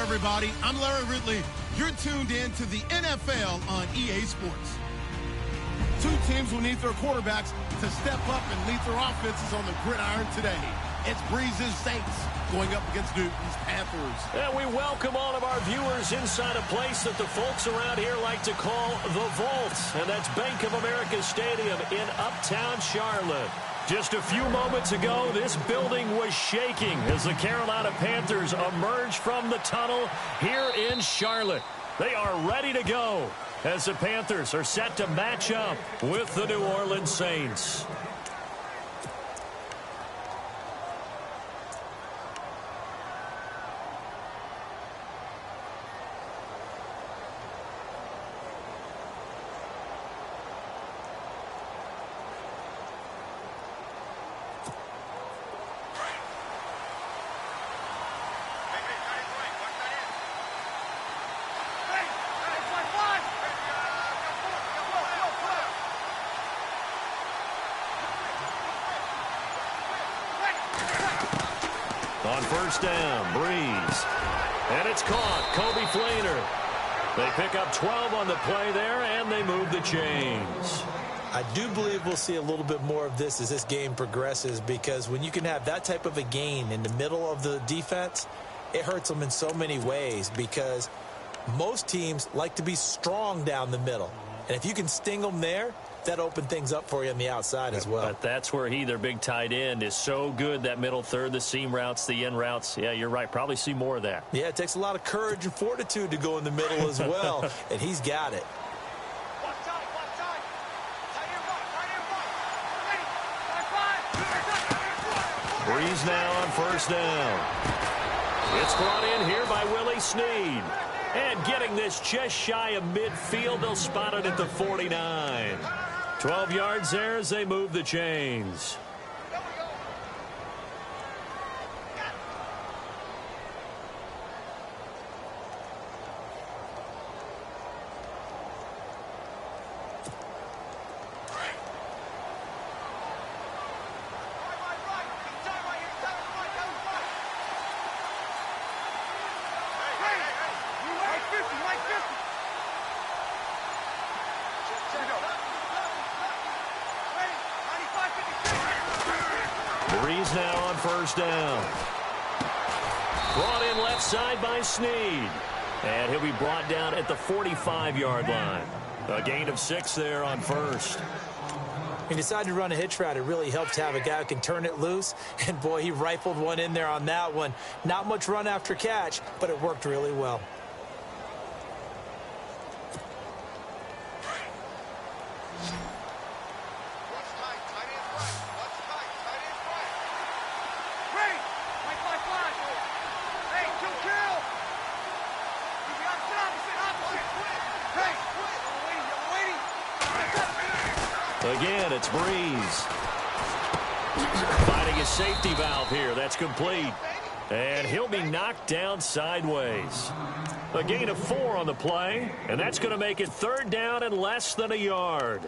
everybody. I'm Larry Ridley. You're tuned in to the NFL on EA Sports. Two teams will need their quarterbacks to step up and lead their offenses on the gridiron today. It's Breeze's Saints going up against Newton's Panthers. And we welcome all of our viewers inside a place that the folks around here like to call the Vault. And that's Bank of America Stadium in Uptown Charlotte. Just a few moments ago, this building was shaking as the Carolina Panthers emerged from the tunnel here in Charlotte. They are ready to go as the Panthers are set to match up with the New Orleans Saints. On first down, Breeze. And it's caught. Kobe Flainer. They pick up 12 on the play there, and they move the chains. I do believe we'll see a little bit more of this as this game progresses, because when you can have that type of a gain in the middle of the defense, it hurts them in so many ways, because most teams like to be strong down the middle. And if you can sting them there, that opened things up for you on the outside as well. But that's where their big tight end, is so good, that middle third, the seam routes, the in routes. Yeah, you're right. Probably see more of that. Yeah, it takes a lot of courage and fortitude to go in the middle as well, and he's got it. Breeze now on first down. It's brought in here by Willie Snead. And getting this just shy of midfield, they'll spot it at the 49. 12 yards there as they move the chains. Breeze now on first down. Brought in left side by Snead. And he'll be brought down at the 45-yard line. A gain of 6 there on first. He decided to run a hitch route. It really helps to have a guy who can turn it loose. And, boy, he rifled one in there on that one. Not much run after catch, but it worked really well. Again, it's Breeze. Finding his safety valve here. That's complete. And he'll be knocked down sideways. A gain of 4 on the play, and that's going to make it third down and less than a yard.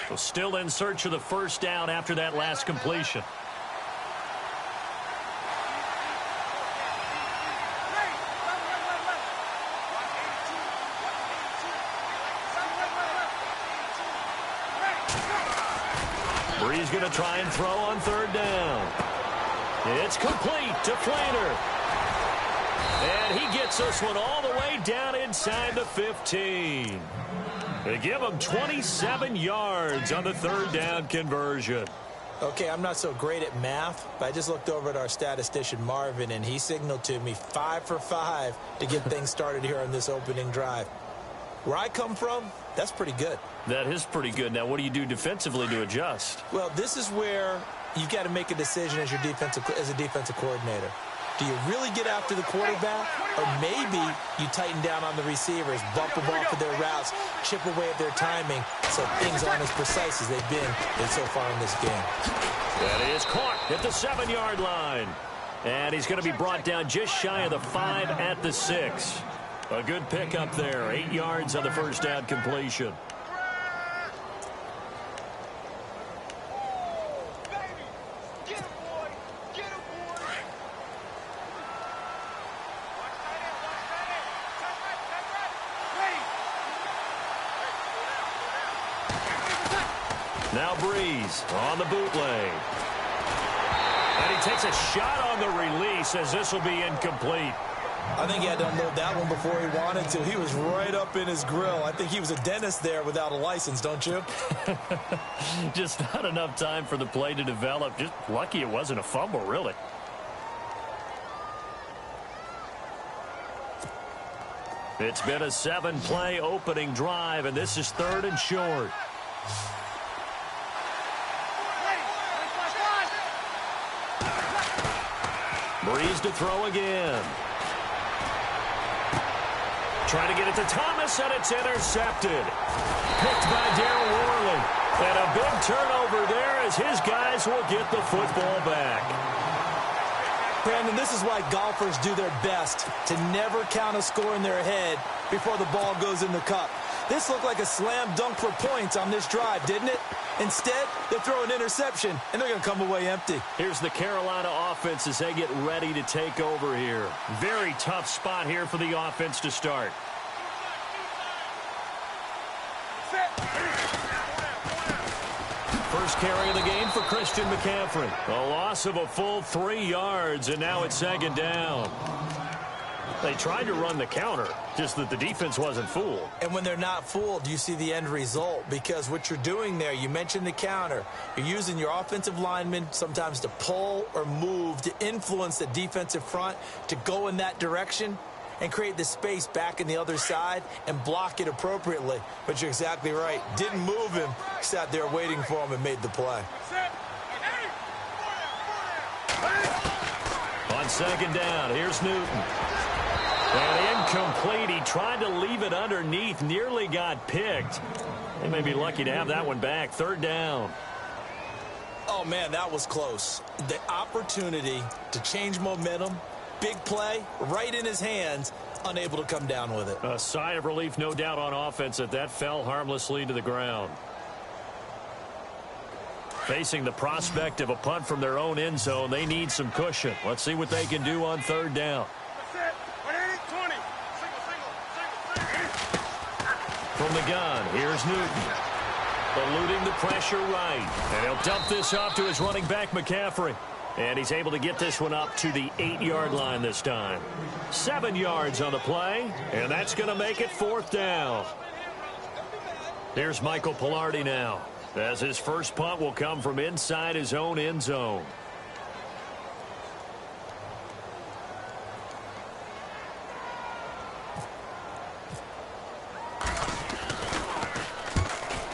So still in search of the first down after that last completion. Breeze going to try and throw on third down. It's complete to Flainer. And he gets this one all the way down inside the 15. They give him 27 yards on the third down conversion. Okay, I'm not so great at math, but I just looked over at our statistician, Marvin, and he signaled to me 5 for 5 to get things started here on this opening drive. Where I come from, that's pretty good. That is pretty good. Now, what do you do defensively to adjust? Well, this is where you've got to make a decision as a defensive coordinator. Do you really get after the quarterback, or maybe you tighten down on the receivers, bump them off of their routes, chip away at their timing, so things aren't as precise as they've been so far in this game? That is caught at the 7-yard line. And he's going to be brought down just shy of the 5 at the 6. A good pickup there, 8 yards on the first down completion. Now Breeze on the bootleg. And he takes a shot on the release as this will be incomplete. I think he had to unload that one before he wanted to. He was right up in his grill. I think he was a dentist there without a license, don't you? Just not enough time for the play to develop. Just lucky it wasn't a fumble, really. It's been a 7-play opening drive, and this is 3rd and short. Breeze to throw again. Trying to get it to Thomas, and it's intercepted. Picked by Darryl Worley. And a big turnover there as his guys will get the football back. Brandon, this is why golfers do their best to never count a score in their head before the ball goes in the cup. This looked like a slam dunk for points on this drive, didn't it? Instead, they throw an interception, and they're going to come away empty. Here's the Carolina offense as they get ready to take over here. Very tough spot here for the offense to start. First carry of the game for Christian McCaffrey. A loss of a full 3 yards, and now it's 2nd down. They tried to run the counter, just that the defense wasn't fooled. And when they're not fooled, you see the end result, because what you're doing there, you mentioned the counter. You're using your offensive linemen sometimes to pull or move to influence the defensive front to go in that direction and create the space back in the other side and block it appropriately. But you're exactly right. Didn't move him, sat there waiting for him and made the play. On 2nd down, here's Newton. And incomplete. He tried to leave it underneath, nearly got picked. They may be lucky to have that one back. 3rd down. Oh, man, that was close. The opportunity to change momentum, big play, right in his hands, unable to come down with it. A sigh of relief, no doubt, on offense that fell harmlessly to the ground. Facing the prospect of a punt from their own end zone, they need some cushion. Let's see what they can do on 3rd down. From the gun, here's Newton. Eluding the pressure right. And he'll dump this off to his running back, McCaffrey. And he's able to get this one up to the 8-yard line this time. 7 yards on the play, and that's going to make it 4th down. Here's Michael Pilardi now, as his first punt will come from inside his own end zone.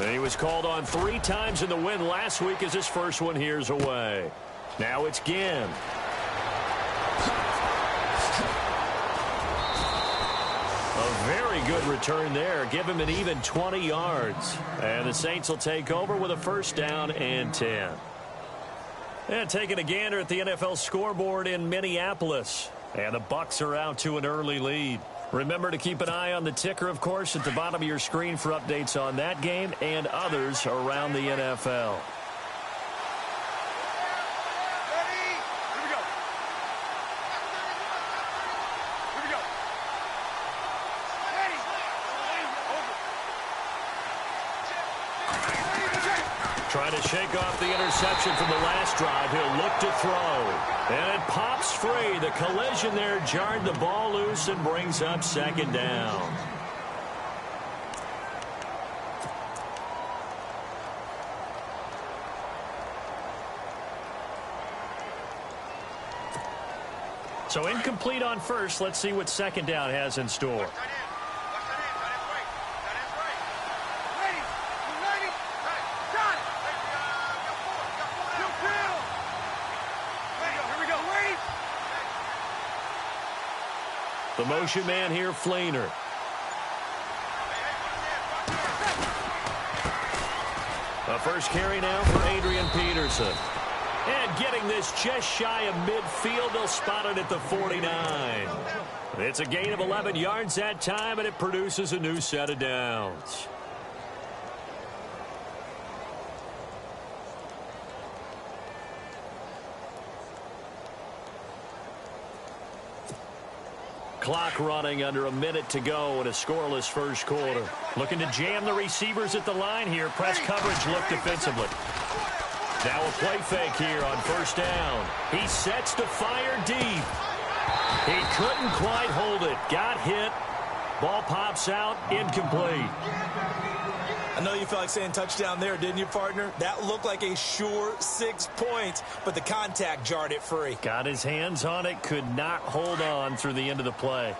And he was called on 3 times in the win last week as his first one here's away. Now it's Ginn. A very good return there. Give him an even 20 yards. And the Saints will take over with a 1st down and 10. And taking a gander at the NFL scoreboard in Minneapolis. And the Bucs are out to an early lead. Remember to keep an eye on the ticker, of course, at the bottom of your screen for updates on that game and others around the NFL. Trying to shake off the interception from the last drive. He'll look to throw. And it pops free. The collision there jarred the ball loose and brings up 2nd down. So incomplete on first. Let's see what 2nd down has in store. The motion man here, Fleener. A first carry now for Adrian Peterson. And getting this just shy of midfield, they'll spot it at the 49. It's a gain of 11 yards that time, and it produces a new set of downs. clock running under a minute to go in a scoreless first quarter. Looking to jam the receivers at the line here. Press coverage look defensively. Now a play fake here on first down. He sets to fire deep. He couldn't quite hold it. Got hit. Ball pops out. Incomplete. I know you felt like saying touchdown there, didn't you, partner? That looked like a sure 6 points, but the contact jarred it free. Got his hands on it. Could not hold on through the end of the play.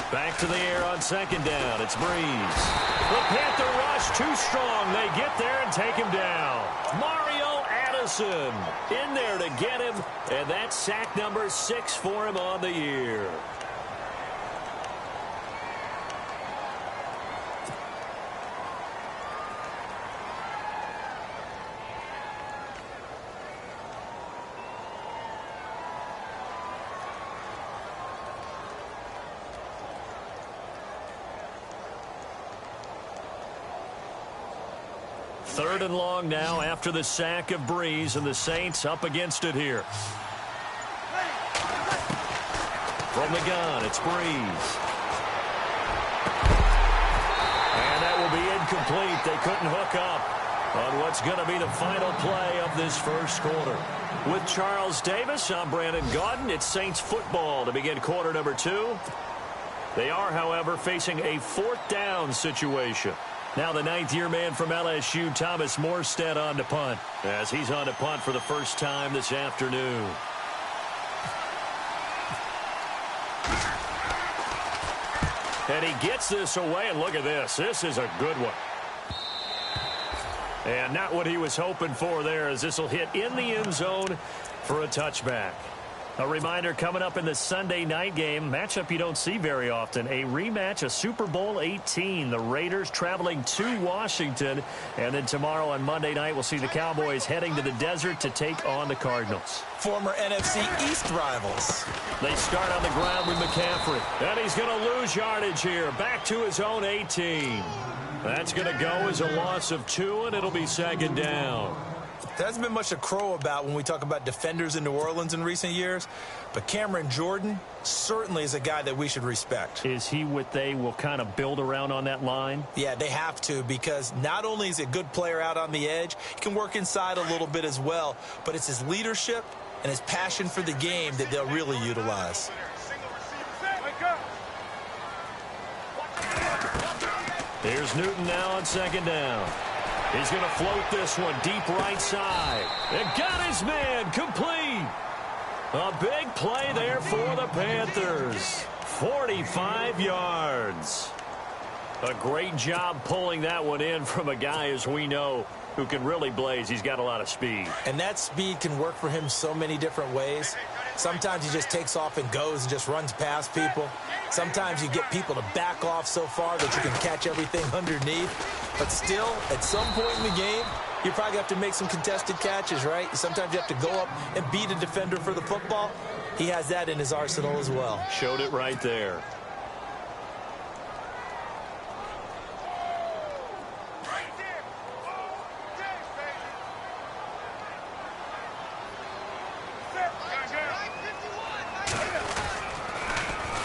Back to the air on second down. It's Breeze. The Panther rush too strong. They get there and take him down. Mario Addison in there to get him, and that's sack number 6 for him on the year. Third and long now after the sack of Breeze, and the Saints up against it here. From the gun, it's Breeze. And that will be incomplete. They couldn't hook up on what's going to be the final play of this first quarter. With Charles Davis, I'm Brandon Gaudin. It's Saints football to begin quarter number 2. They are, however, facing a fourth down situation. Now the ninth-year man from LSU, Thomas Morstead, on to punt, as he's on to punt for the first time this afternoon. And he gets this away, and look at this. This is a good one. And not what he was hoping for there, as this will hit in the end zone for a touchback. A reminder, coming up in the Sunday night game, matchup you don't see very often, a rematch of Super Bowl 18. The Raiders traveling to Washington. And then tomorrow on Monday night, we'll see the Cowboys heading to the desert to take on the Cardinals. Former NFC East rivals. They start on the ground with McCaffrey. And he's going to lose yardage here. Back to his own 18. That's going to go as a loss of 2, and it'll be second down. There hasn't been much to crow about when we talk about defenders in New Orleans in recent years, but Cameron Jordan certainly is a guy that we should respect. Is he what they will kind of build around on that line? Yeah, they have to, because not only is he a good player out on the edge, he can work inside a little bit as well, but it's his leadership and his passion for the game that they'll really utilize. Here's Newton now on second down. He's going to float this one deep right side. And got his man complete. A big play there for the Panthers. 45 yards. A great job pulling that one in from a guy, as we know, who can really blaze. He's got a lot of speed. And that speed can work for him so many different ways. Sometimes he just takes off and goes and just runs past people. Sometimes you get people to back off so far that you can catch everything underneath. But still, at some point in the game, you probably have to make some contested catches, right? Sometimes you have to go up and beat a defender for the football. He has that in his arsenal as well. Showed it right there.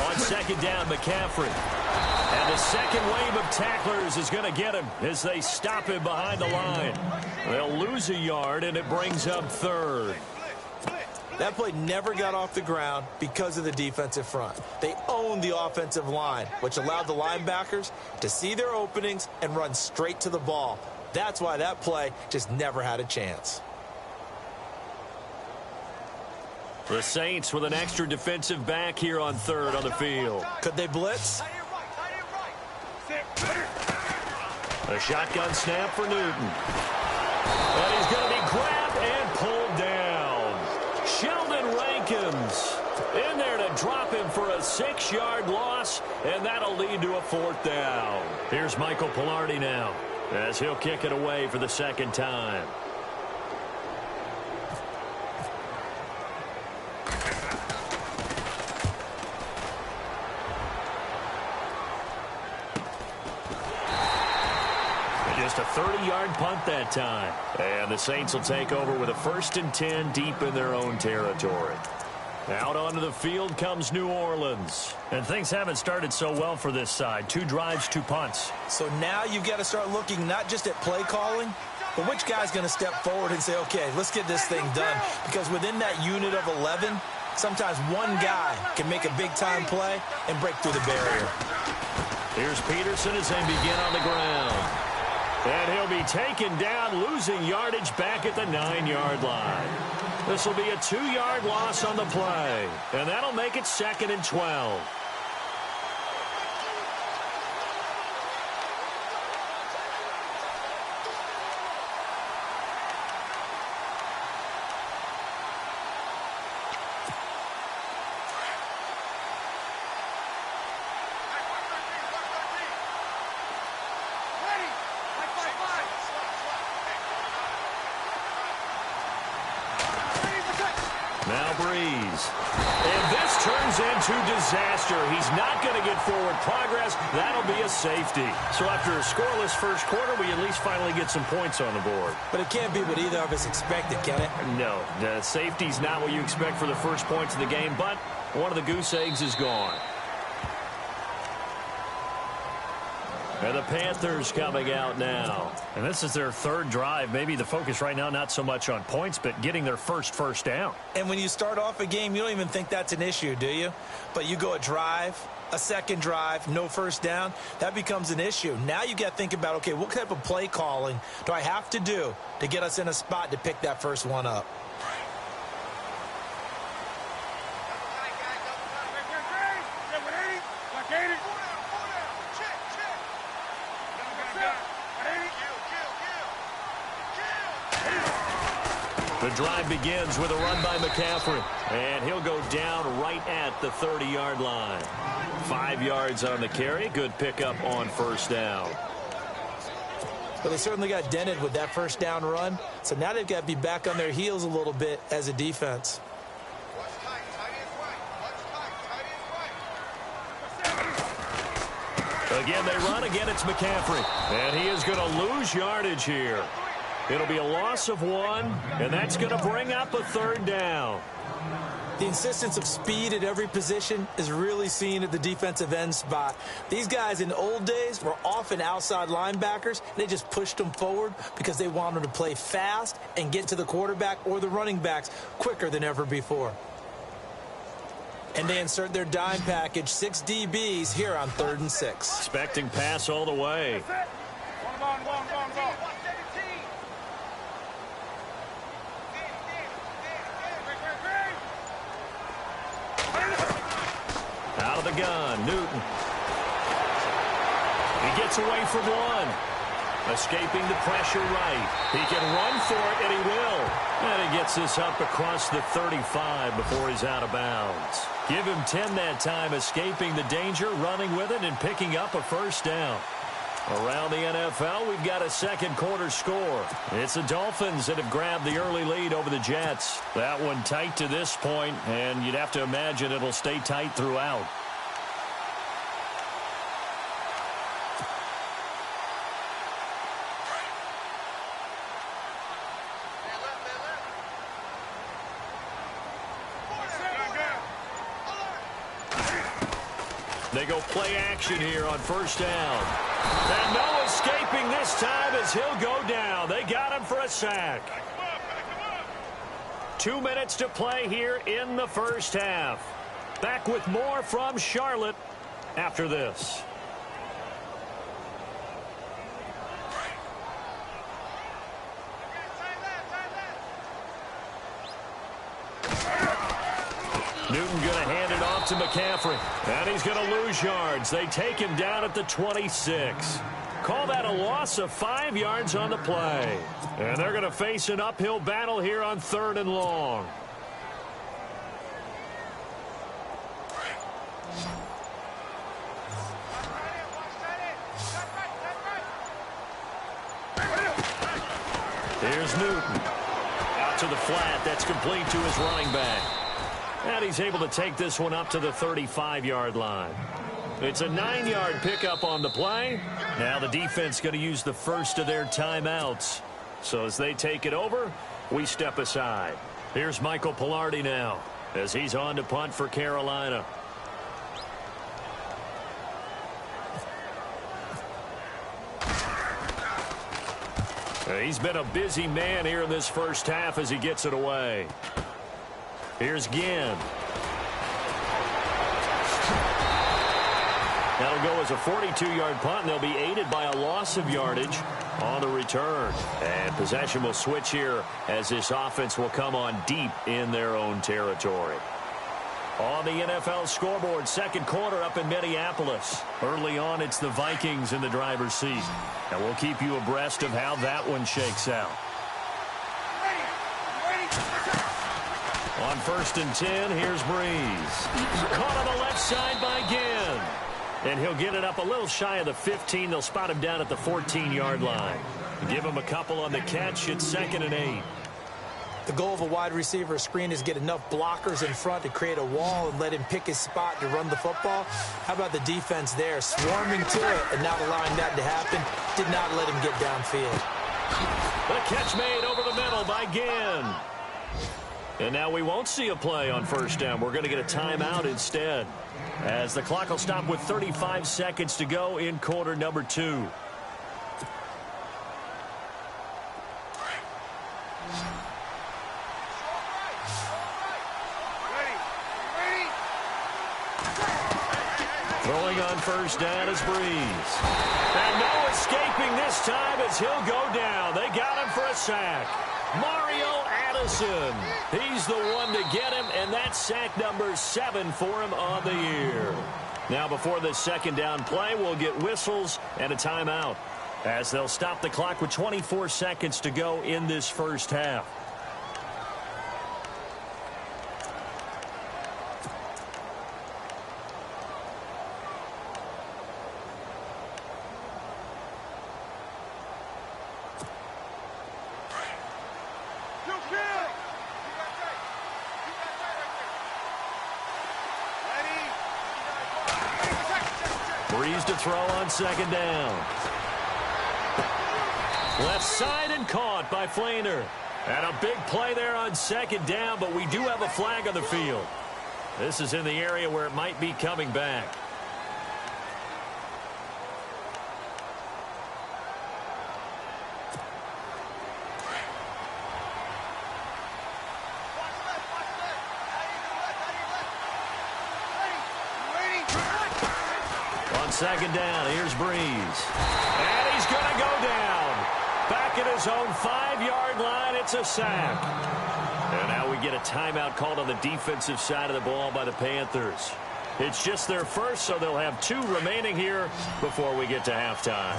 On second down, McCaffrey. And the second wave of tacklers is going to get him as they stop him behind the line. They'll lose a yard, and it brings up third. That play never got off the ground because of the defensive front. They owned the offensive line, which allowed the linebackers to see their openings and run straight to the ball. That's why that play just never had a chance. The Saints with an extra defensive back here on third on the field. Could they blitz? A shotgun snap for Newton. And he's going to be grabbed and pulled down. Sheldon Rankins in there to drop him for a 6-yard loss, and that'll lead to a fourth down. Here's Michael Pilardi now as he'll kick it away for the second time. Just a 30-yard punt that time. And the Saints will take over with a 1st and 10 deep in their own territory. Out onto the field comes New Orleans. And things haven't started so well for this side. 2 drives, 2 punts. So now you've got to start looking not just at play calling, but which guy's going to step forward and say, okay, let's get this thing done. Because within that unit of 11, sometimes one guy can make a big-time play and break through the barrier. Here's Peterson as they begin on the ground. And he'll be taken down, losing yardage back at the 9-yard line. This will be a 2-yard loss on the play, and that'll make it 2nd and 12. To disaster. He's not going to get forward progress. That'll be a safety. So after a scoreless first quarter, we at least finally get some points on the board. But it can't be what either of us expected, can it? No, the safety's not what you expect for the first points of the game, but one of the goose eggs is gone. And the Panthers coming out now. And this is their 3rd drive. Maybe the focus right now not so much on points, but getting their first down. And when you start off a game, you don't even think that's an issue, do you? But you go a drive, a 2nd drive, no first down, that becomes an issue. Now you got to think about, okay, what type of play calling do I have to do to get us in a spot to pick that first one up? The drive begins with a run by McCaffrey, and he'll go down right at the 30-yard line. 5 yards on the carry. Good pickup on first down. But they certainly got dented with that first down run, so now they've got to be back on their heels a little bit as a defense. Again, they run. Again, it's McCaffrey, and he is going to lose yardage here. It'll be a loss of 1, and that's going to bring up a 3rd down. The insistence of speed at every position is really seen at the defensive end spot. These guys in the old days were often outside linebackers. They just pushed them forward because they wanted to play fast and get to the quarterback or the running backs quicker than ever before. And they insert their dime package, 6 DBs here on 3rd and 6. Expecting pass all the way. Out of the gun, Newton. He gets away from 1. Escaping the pressure right. He can run for it, and he will. And he gets this up across the 35 before he's out of bounds. Give him 10 that time, escaping the danger, running with it, and picking up a first down. Around the NFL, we've got a 2nd quarter score. It's the Dolphins that have grabbed the early lead over the Jets. That one tight to this point, and you'd have to imagine it'll stay tight throughout. They go play action here on first down. And no escaping this time as he'll go down. They got him for a sack. 2 minutes to play here in the first half. Back with more from Charlotte after this. Newton going to hand it off to McCaffrey. And he's going to lose yards. They take him down at the 26. Call that a loss of 5 yards on the play. And they're going to face an uphill battle here on 3rd and long. Here's Newton. Out to the flat. That's complete to his running back. And he's able to take this one up to the 35-yard line. It's a 9-yard pickup on the play. Now the defense going to use the first of their timeouts. So as they take it over, we step aside. Here's Michael Pilardi now as he's on to punt for Carolina. He's been a busy man here in this first half as he gets it away. Here's Ginn. That'll go as a 42-yard punt, and they'll be aided by a loss of yardage on the return. And possession will switch here as this offense will come on deep in their own territory. On the NFL scoreboard, second quarter up in Minneapolis. Early on, it's the Vikings in the driver's seat. And we'll keep you abreast of how that one shakes out. On 1st and 10, here's Breeze. Caught on the left side by Ginn. And he'll get it up a little shy of the 15. They'll spot him down at the 14-yard line. Give him a couple on the catch. It's 2nd and 8. The goal of a wide receiver screen is get enough blockers in front to create a wall and let him pick his spot to run the football. How about the defense there, swarming to it and not allowing that to happen? Did not let him get downfield. The catch made over the middle by Ginn. And now we won't see a play on first down. We're going to get a timeout instead, as the clock will stop with 35 seconds to go in quarter number 2. Throwing on first down is Breeze. And no escaping this time as he'll go down. They got him for a sack. Mario Addison. He's the one to get him, and that's sack number 7 for him on the year. Now before this second down play, we'll get whistles and a timeout, as they'll stop the clock with 24 seconds to go in this first half. Breeze to throw on second down. Left side and caught by Flainer. And a big play there on second down, but we do have a flag on the field. This is in the area where it might be coming back. Second down, here's Breeze. And he's going to go down. Back at his own 5-yard line, it's a sack. And now we get a timeout called on the defensive side of the ball by the Panthers. It's just their first, so they'll have 2 remaining here before we get to halftime.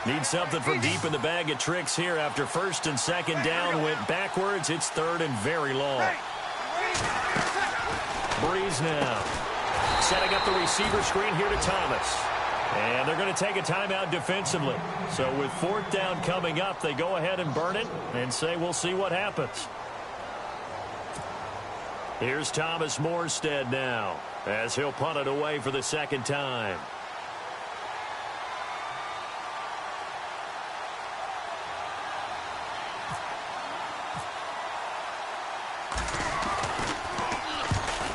Need something from deep in the bag of tricks here after first and second down went backwards. It's 3rd and very long. Breeze now. Setting up the receiver screen here to Thomas. And they're going to take a timeout defensively. So with 4th down coming up, they go ahead and burn it and say we'll see what happens. Here's Thomas Morstead now as he'll punt it away for the second time.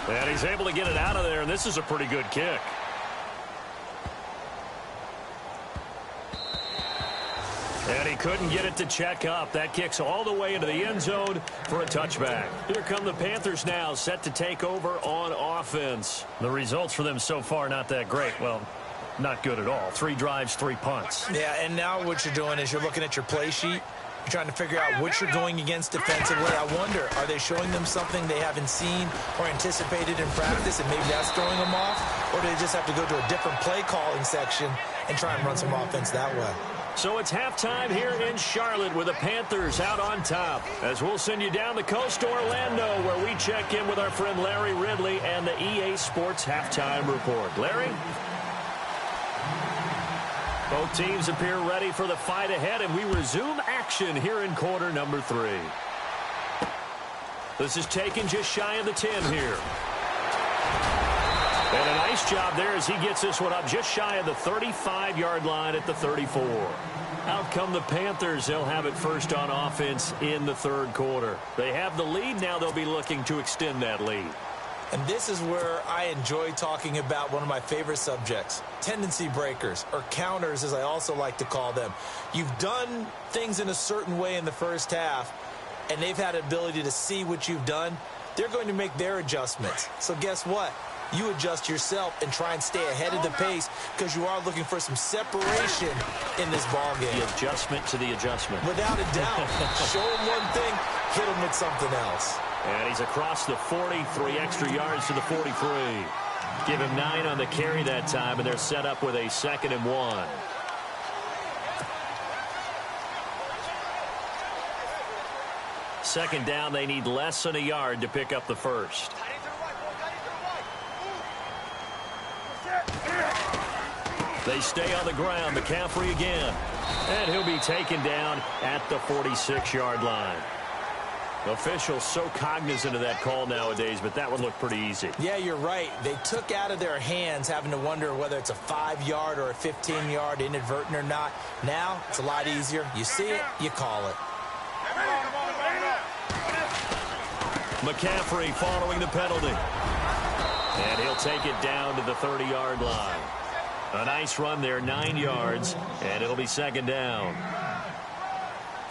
And he's able to get it out of there, and this is a pretty good kick. And he couldn't get it to check up. That kicks all the way into the end zone for a touchback. Here come the Panthers now, set to take over on offense. The results for them so far not that great. Well, not good at all. 3 drives, 3 punts. Yeah, and now what you're doing is you're looking at your play sheet. You're trying to figure out what you're going against defensively. I wonder, are they showing them something they haven't seen or anticipated in practice, and maybe that's throwing them off? Or do they just have to go to a different play calling section and try and run some offense that way? So it's halftime here in Charlotte with the Panthers out on top. As we'll send you down the coast to Orlando, where we check in with our friend Larry Ridley and the EA Sports Halftime Report. Larry? Both teams appear ready for the fight ahead, and we resume action here in quarter number 3. This is taken just shy of the 10 here. And a nice job there as he gets this one up just shy of the 35-yard line at the 34. Out come the Panthers. They'll have it first on offense in the third quarter. They have the lead. Now they'll be looking to extend that lead. And this is where I enjoy talking about one of my favorite subjects, tendency breakers, or counters as I also like to call them. You've done things in a certain way in the first half, and they've had an ability to see what you've done. They're going to make their adjustments. So guess what? You adjust yourself and try and stay ahead of the pace because you are looking for some separation in this ball game. The adjustment to the adjustment. Without a doubt. Show him one thing, hit him with something else. And he's across the 40, 3 extra yards to the 43. Give him 9 on the carry that time, and they're set up with a 2nd and 1. Second down, they need less than a yard to pick up the first. They stay on the ground. McCaffrey again. And he'll be taken down at the 46-yard line. Officials so cognizant of that call nowadays, but that one looked pretty easy. Yeah, you're right. They took out of their hands having to wonder whether it's a 5-yard or a 15-yard inadvertent or not. Now, it's a lot easier. You see it, you call it. McCaffrey following the penalty. And he'll take it down to the 30-yard line. A nice run there, 9 yards, and it'll be 2nd down.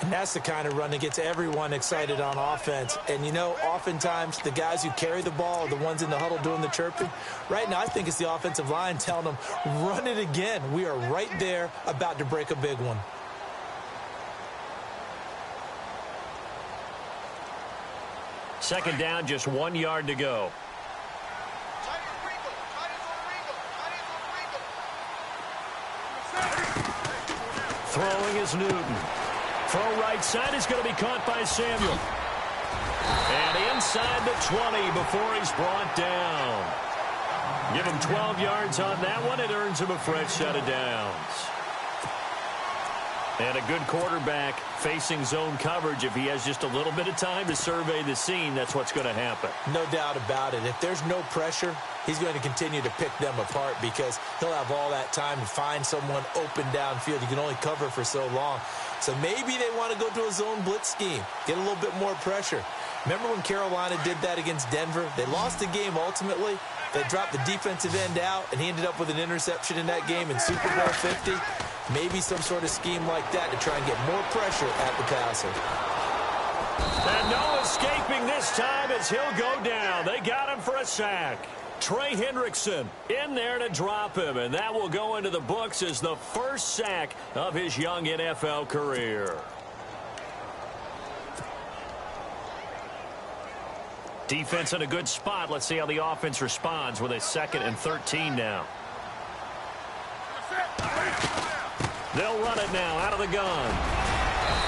And that's the kind of run that gets everyone excited on offense. And, you know, oftentimes the guys who carry the ball are the ones in the huddle doing the chirping. Right now, I think it's the offensive line telling them, run it again. We are right there about to break a big one. Second down, just 1 yard to go. Throwing is Newton. Throw right side is going to be caught by Samuel. And inside the 20 before he's brought down. Give him 12 yards on that one. It earns him a fresh set of downs. And a good quarterback facing zone coverage. If he has just a little bit of time to survey the scene, that's what's going to happen. No doubt about it. If there's no pressure, he's going to continue to pick them apart because he'll have all that time to find someone open downfield. You can only cover for so long. So maybe they want to go to a zone blitz scheme, get a little bit more pressure. Remember when Carolina did that against Denver? They lost the game ultimately. They dropped the defensive end out, and he ended up with an interception in that game in Super Bowl 50. Maybe some sort of scheme like that to try and get more pressure at the passer. And no escaping this time as he'll go down. They got him for a sack. Trey Hendrickson in there to drop him, and that will go into the books as the first sack of his young NFL career. Defense in a good spot. Let's see how the offense responds with a 2nd and 13 now. They'll run it now out of the gun.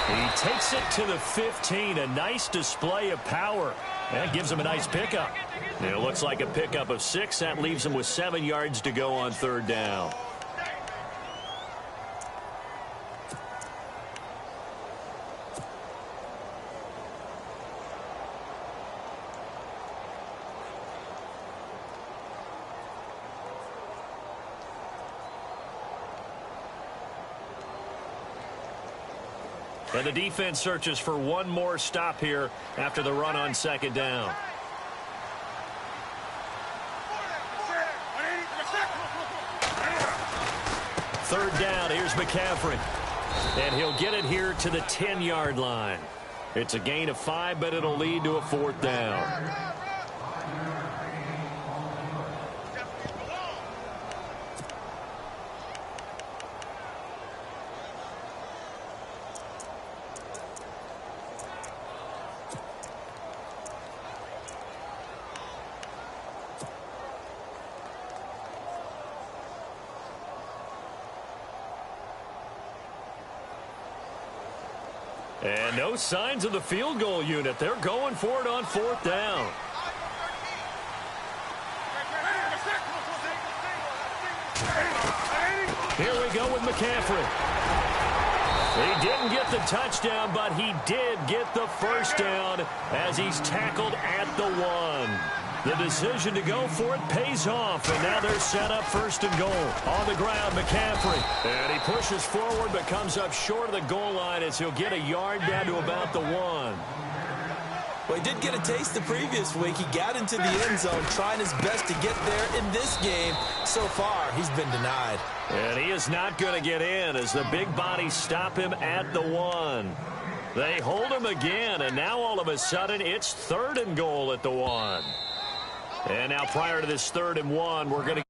He takes it to the 15. A nice display of power. That gives him a nice pickup. And it looks like a pickup of 6. That leaves him with 7 yards to go on 3rd down. And the defense searches for one more stop here after the run on 2nd down. Third down, here's McCaffrey. And he'll get it here to the 10-yard line. It's a gain of 5, but it'll lead to a 4th down. And no signs of the field goal unit. They're going for it on 4th down. Here we go with McCaffrey. He didn't get the touchdown, but he did get the first down as he's tackled at the 1. The decision to go for it pays off, and now they're set up 1st and goal. On the ground, McCaffrey. And he pushes forward but comes up short of the goal line as he'll get a yard down to about the 1. Well, he did get a taste the previous week. He got into the end zone trying his best to get there in this game. So far, he's been denied. And he is not going to get in as the big bodies stop him at the 1. They hold him again, and now all of a sudden it's 3rd and goal at the 1. And now prior to this 3rd and 1, we're going to